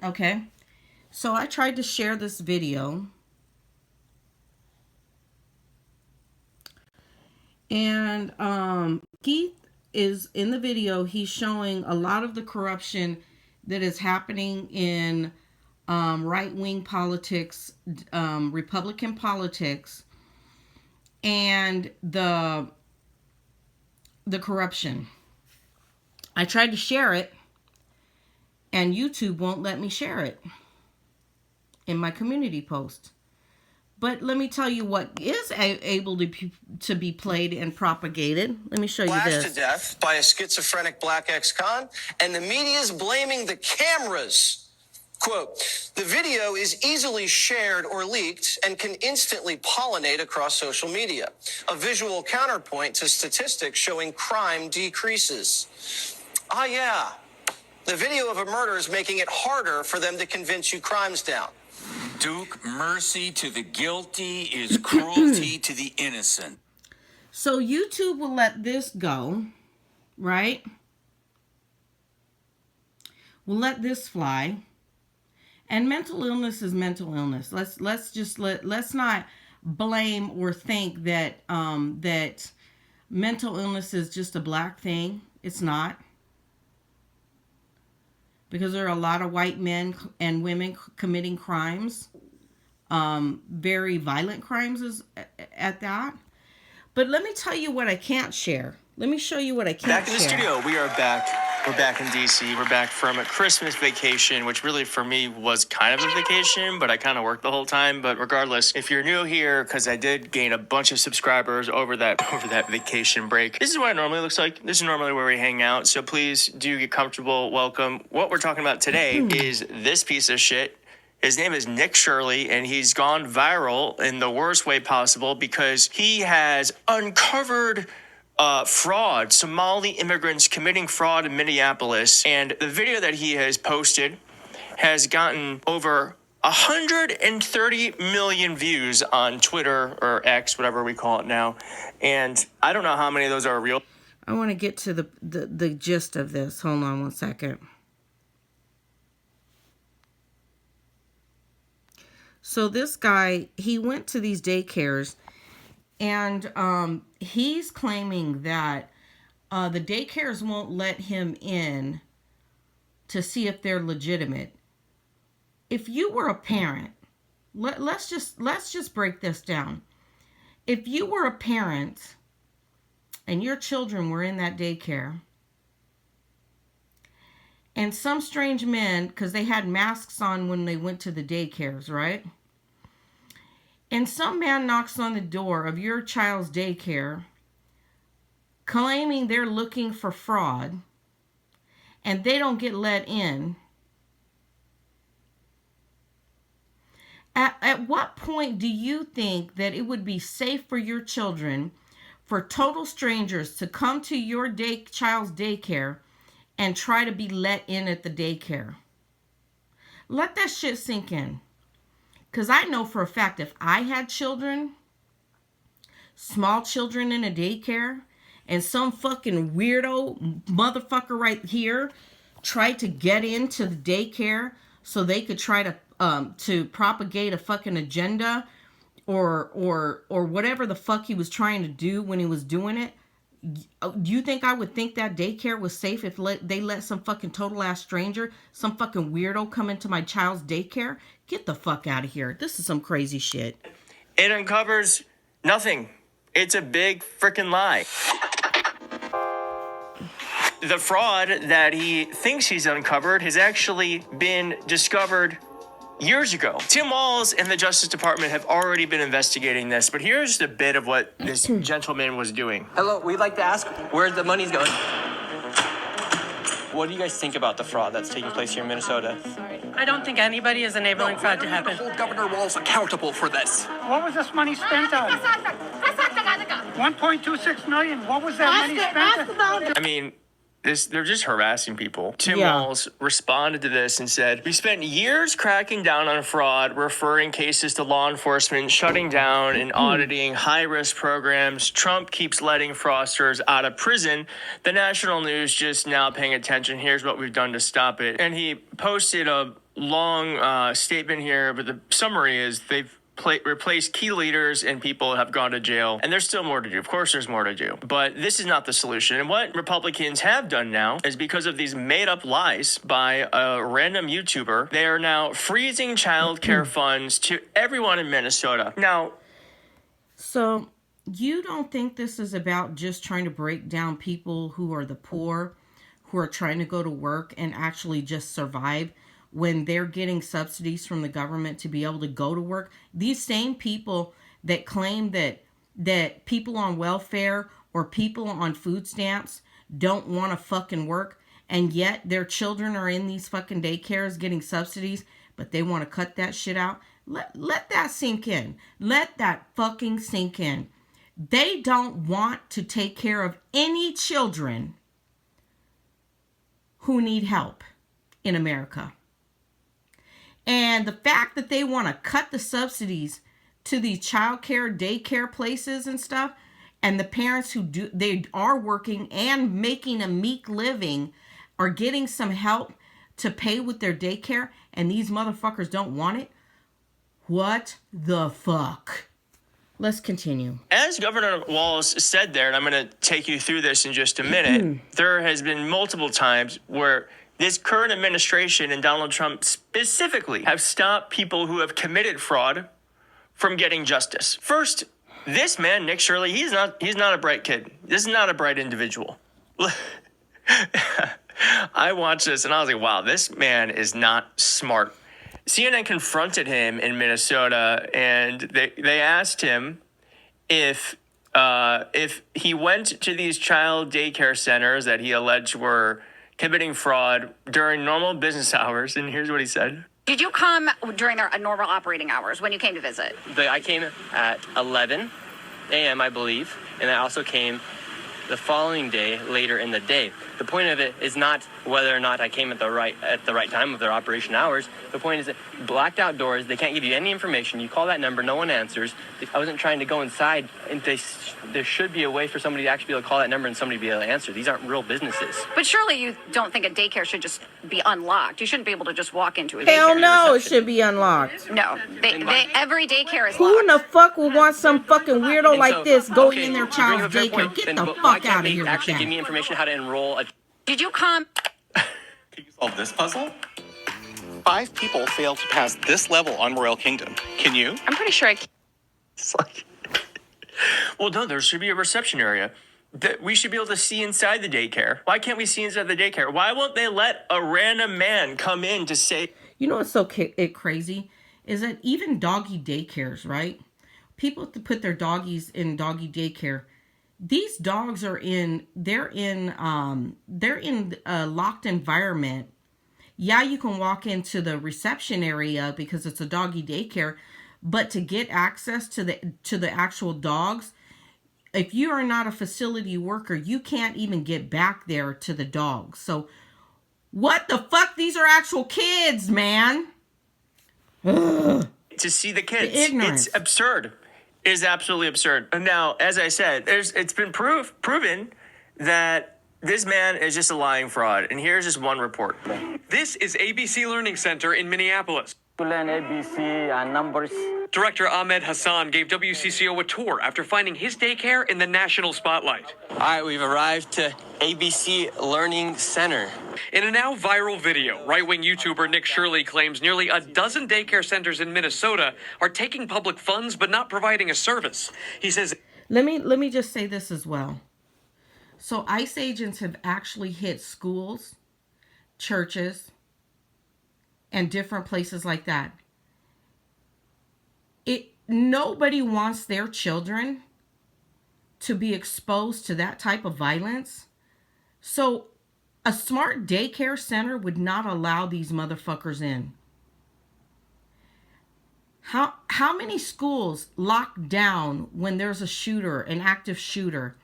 Okay. So I tried to share this video. And Keith is in the video. He's showing a lot of the corruption that is happening in right-wing politics, Republican politics, and the corruption. I tried to share it, and YouTube won't let me share it in my community post. But let me tell you what is able to be played and propagated. Let me show you this. Lashed to death by a schizophrenic black ex-con, and the media is blaming the cameras. Quote, the video is easily shared or leaked and can instantly pollinate across social media. A visual counterpoint to statistics showing crime decreases. Ah, yeah. The video of a murder is making it harder for them to convince you crime's down. Duke, mercy to the guilty is cruelty to the innocent. So YouTube will let this go, right? We'll let this fly. And mental illness is mental illness. Let's not blame or think that that mental illness is just a black thing. It's not. Because there are a lot of white men and women committing crimes, very violent crimes at that. But let me tell you what I can't share. Let me show you what I can't share. Back in the studio, we are back. We're back in D.C. We're back from a Christmas vacation, which really for me was kind of a vacation, but I kind of worked the whole time. But regardless, if you're new here, because I did gain a bunch of subscribers over that vacation break, this is what it normally looks like. This is normally where we hang out. So please do get comfortable. Welcome. What we're talking about today is this piece of shit. His name is Nick Shirley, and he's gone viral in the worst way possible because he has uncovered fraud, Somali immigrants committing fraud in Minneapolis. And the video that he has posted has gotten over 130 million views on Twitter or X, whatever we call it now. And I don't know how many of those are real. I want to get to the gist of this. Hold on one second. So this guy, he went to these daycares, and he's claiming that the daycares won't let him in to see if they're legitimate. If you were a parent, let's just break this down. If you were a parent and your children were in that daycare, and some strange men, because they had masks on when they went to the daycares, right? And some man knocks on the door of your child's daycare, claiming they're looking for fraud, and they don't get let in. At what point do you think that it would be safe for your children, for total strangers to come to your child's daycare and try to be let in at the daycare? Let that shit sink in. Because I know for a fact if I had children, small children in a daycare, and some fucking weirdo motherfucker right here tried to get into the daycare so they could try to propagate a fucking agenda or whatever the fuck he was trying to do when he was doing it, do you think I would think that daycare was safe if they let some fucking total ass stranger, some fucking weirdo come into my child's daycare? Get the fuck out of here. This is some crazy shit. It uncovers nothing. It's a big freaking lie. The fraud that he thinks he's uncovered has actually been discovered years ago. Tim Walz and the Justice Department have already been investigating this, but here's the bit of what this gentleman was doing. Hello, we'd like to ask where the money's going. What do you guys think about the fraud that's taking place here in Minnesota? I don't think anybody is enabling fraud to happen. Hold Governor Walz accountable for this. What was this money spent on? 1.26 million. What was that money spent on? I mean, they're just harassing people. Tim Walz responded to this and said, we spent years cracking down on fraud, referring cases to law enforcement, shutting down and auditing high-risk programs. Trump keeps letting fraudsters out of prison. The national news just now paying attention. Here's what we've done to stop it. And he posted a long statement here, but the summary is they've replaced key leaders and people have gone to jail, and there's still more to do. Of course, there's more to do, but this is not the solution. And what Republicans have done now is, because of these made-up lies by a random YouTuber, they are now freezing child care funds to everyone in Minnesota. Now, so you don't think this is about just trying to break down people who are the poor, who are trying to go to work and actually just survive when they're getting subsidies from the government to be able to go to work? These same people that claim that people on welfare or people on food stamps don't want to fucking work, and yet their children are in these fucking daycares getting subsidies, but they want to cut that shit out. Let that sink in. Let that fucking sink in. They don't want to take care of any children who need help in America. And the fact that they want to cut the subsidies to these child care, daycare places and stuff, and the parents who they are working and making a meek living are getting some help to pay with their daycare, and these motherfuckers don't want it. What the fuck? Let's continue. as Governor Walz said there, and I'm going to take you through this in just a minute, there has been multiple times where this current administration and Donald Trump specifically have stopped people who have committed fraud from getting justice. First, this man, Nick Shirley, he's not a bright kid. This is not a bright individual. I watched this and I was like, wow, this man is not smart. CNN confronted him in Minnesota, and they asked him if he went to these child daycare centers that he alleged were committing fraud during normal business hours, and here's what he said. Did you come during their normal operating hours when you came to visit? I came at 11 a.m., I believe, and I also came the following day later in the day. The point of it is not whether or not I came at the right time of their operation hours. The point is that blacked out doors, they can't give you any information. You call that number, no one answers. I wasn't trying to go inside, and there should be a way for somebody to actually be able to call that number and somebody be able to answer. These aren't real businesses. But surely you don't think a daycare should just be unlocked. You shouldn't be able to just walk into a daycare. Hell no, it should be unlocked. No, every daycare is Who locked. in the fuck would want some fucking weirdo And like so, this going okay, in their you bring up child's a fair daycare? point. Get Then the why fuck can't out of they here with actually that. give me information how to enroll a... Did you come? Can you solve this puzzle? 5 people failed to pass this level on Royal Kingdom. Can you? I'm pretty sure I can. It's like, well, no, there should be a reception area. That we should be able to see inside the daycare. Why can't we see inside the daycare? Why won't they let a random man come in to say... You know what's so crazy? Is that even doggy daycares, right? People have to put their doggies in doggy daycare. These dogs are they're in a locked environment. Yeah, you can walk into the reception area because it's a doggy daycare, but to get access to the actual dogs, if you are not a facility worker, you can't even get back there to the dogs. So what the fuck? These are actual kids, man. Ugh. To see the kids. The ignorance. It's absurd. It is absolutely absurd. And now, as I said, it's been proven that this man is just a lying fraud. And here's just one report. This is ABC Learning Center in Minneapolis. To learn ABC numbers. Director Ahmed Hassan gave WCCO a tour after finding his daycare in the national spotlight. All right, we've arrived to ABC Learning Center. In a now viral video, right-wing YouTuber Nick Shirley claims nearly a dozen daycare centers in Minnesota are taking public funds but not providing a service. He says... Let me just say this as well. So ICE agents have actually hit schools, churches, and different places like that. Nobody wants their children to be exposed to that type of violence. So a smart daycare center would not allow these motherfuckers in. How many schools lock down when there's a shooter, an active shooter?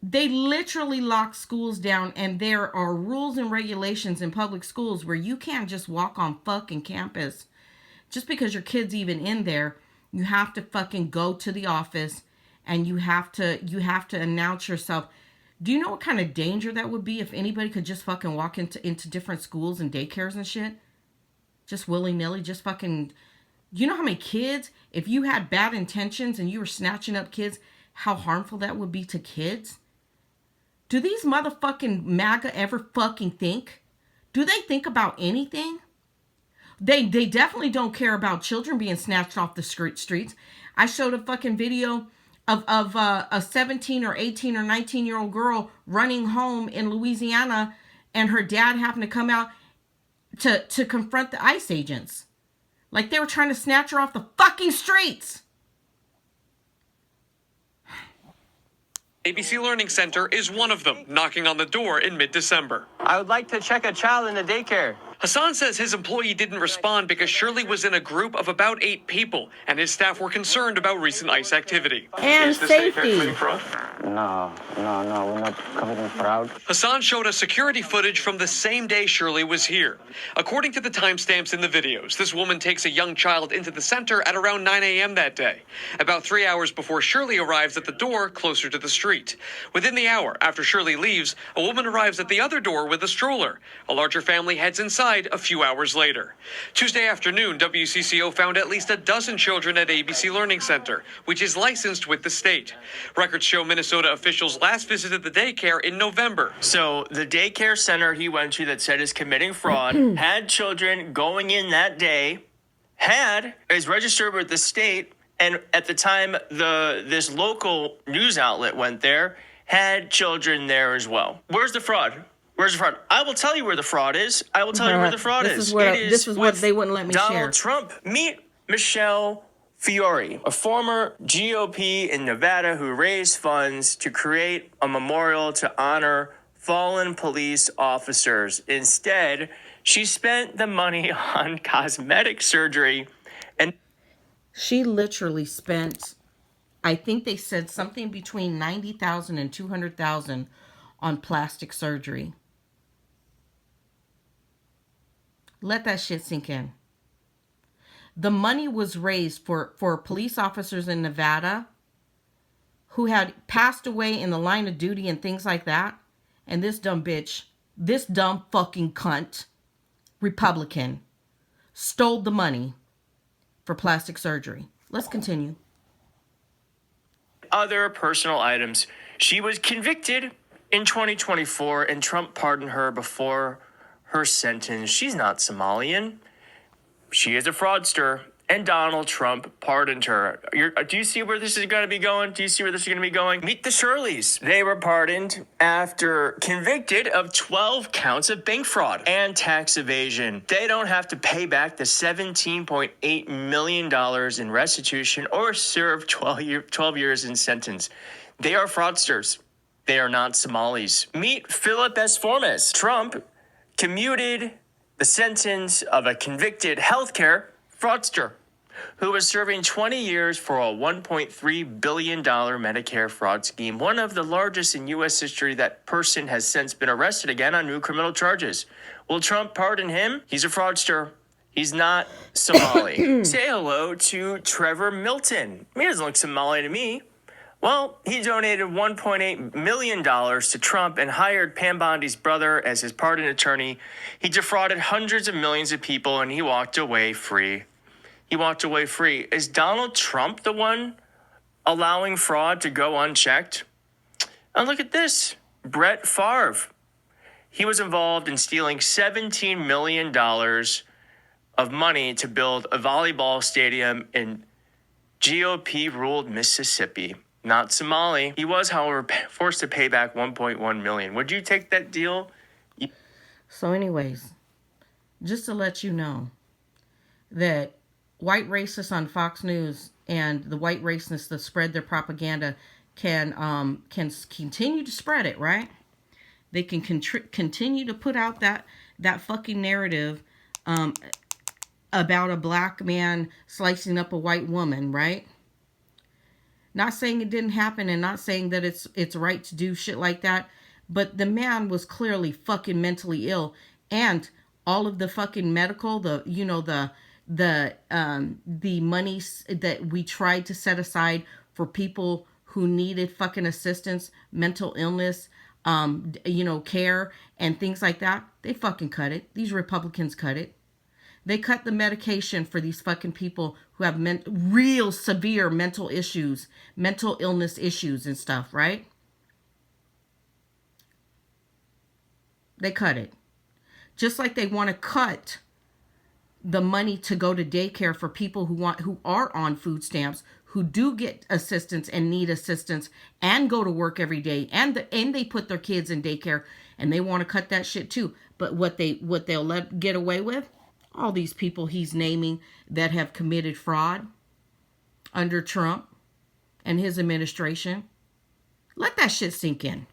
They literally lock schools down, and there are rules and regulations in public schools where you can't just walk on fucking campus. Just because your kid's even in there, you have to fucking go to the office and you have to announce yourself. Do you know what kind of danger that would be if anybody could just fucking walk into different schools and daycares and shit? just willy-nilly, just fucking, you know how many kids, if you had bad intentions and you were snatching up kids, how harmful that would be to kids? Do these motherfucking MAGA ever fucking think? Do they think about anything? They definitely don't care about children being snatched off the streets. I showed a fucking video of a 17 or 18 or 19-year-old girl running home in Louisiana, and her dad happened to come out to confront the ICE agents. Like they were trying to snatch her off the fucking streets. ABC Learning Center is one of them, knocking on the door in mid-December. I would like to check a child in the daycare. Hassan says his employee didn't respond because Shirley was in a group of about 8 people, and his staff were concerned about recent ICE activity. And safety. No, we're not committing fraud. Hassan showed us security footage from the same day Shirley was here. According to the timestamps in the videos, this woman takes a young child into the center at around 9 a.m. that day, about 3 hours before Shirley arrives at the door closer to the street. Within the hour after Shirley leaves, a woman arrives at the other door with a stroller. A larger family heads inside a few hours later. Tuesday afternoon, WCCO found at least a dozen children at ABC Learning Center, which is licensed with the state. Records show Minnesota officials last visited the daycare in November. So the daycare center he went to that said is committing fraud had children going in that day, is registered with the state, and at the time this local news outlet went there, had children there as well. Where's the fraud? Where's the fraud? I will tell you where the fraud is. I will tell you where the fraud is. This is what they wouldn't let me share. Donald Trump. Meet Michelle Fiore, a former GOP in Nevada who raised funds to create a memorial to honor fallen police officers. Instead, she spent the money on cosmetic surgery, and she literally spent, I think they said something between $90,000 and $200,000 on plastic surgery. Let that shit sink in. The money was raised for police officers in Nevada who had passed away in the line of duty and things like that. And this dumb bitch, this dumb fucking cunt, Republican, stole the money for plastic surgery. Let's continue. Other personal items. She was convicted in 2024, and Trump pardoned her before her sentence. She's not Somalian. She is a fraudster, and Donald Trump pardoned her. Do you see where this is going to be going? Do you see where this is going to be going? Meet the Shirleys. They were pardoned after convicted of 12 counts of bank fraud and tax evasion. They don't have to pay back the $17.8 million in restitution or serve 12 years in sentence. They are fraudsters. They are not Somalis. Meet Philip S. Formas. Trump commuted the sentence of a convicted healthcare fraudster who was serving 20 years for a $1.3 billion Medicare fraud scheme, one of the largest in U.S. history. That person has since been arrested again on new criminal charges. Will Trump pardon him? He's a fraudster. He's not Somali. Say hello to Trevor Milton. He doesn't look Somali to me. Well, he donated $1.8 million to Trump and hired Pam Bondi's brother as his pardon attorney. He defrauded hundreds of millions of people, and he walked away free. Is Donald Trump the one allowing fraud to go unchecked? And look at this. Brett Favre. He was involved in stealing $17 million of money to build a volleyball stadium in GOP-ruled Mississippi. Not Somali. He was, however, forced to pay back $1.1 million. Would you take that deal? So anyways, just to let you know that white racists on Fox News and the white racists that spread their propaganda can continue to spread it, right? They can continue to put out that fucking narrative about a black man slicing up a white woman, right? Not saying it didn't happen and not saying that it's right to do shit like that, but the man was clearly fucking mentally ill, and all of the fucking medical, the money that we tried to set aside for people who needed fucking assistance, mental illness, care and things like that, they fucking cut it. These Republicans cut it. They cut the medication for these fucking people who have real severe mental issues, mental illness issues and stuff, right? They cut it. Just like they want to cut the money to go to daycare for people who are on food stamps, who do get assistance and need assistance and go to work every day, and they put their kids in daycare, and they want to cut that shit too. But what they'll let get away with, all these people he's naming that have committed fraud under Trump and his administration, let that shit sink in.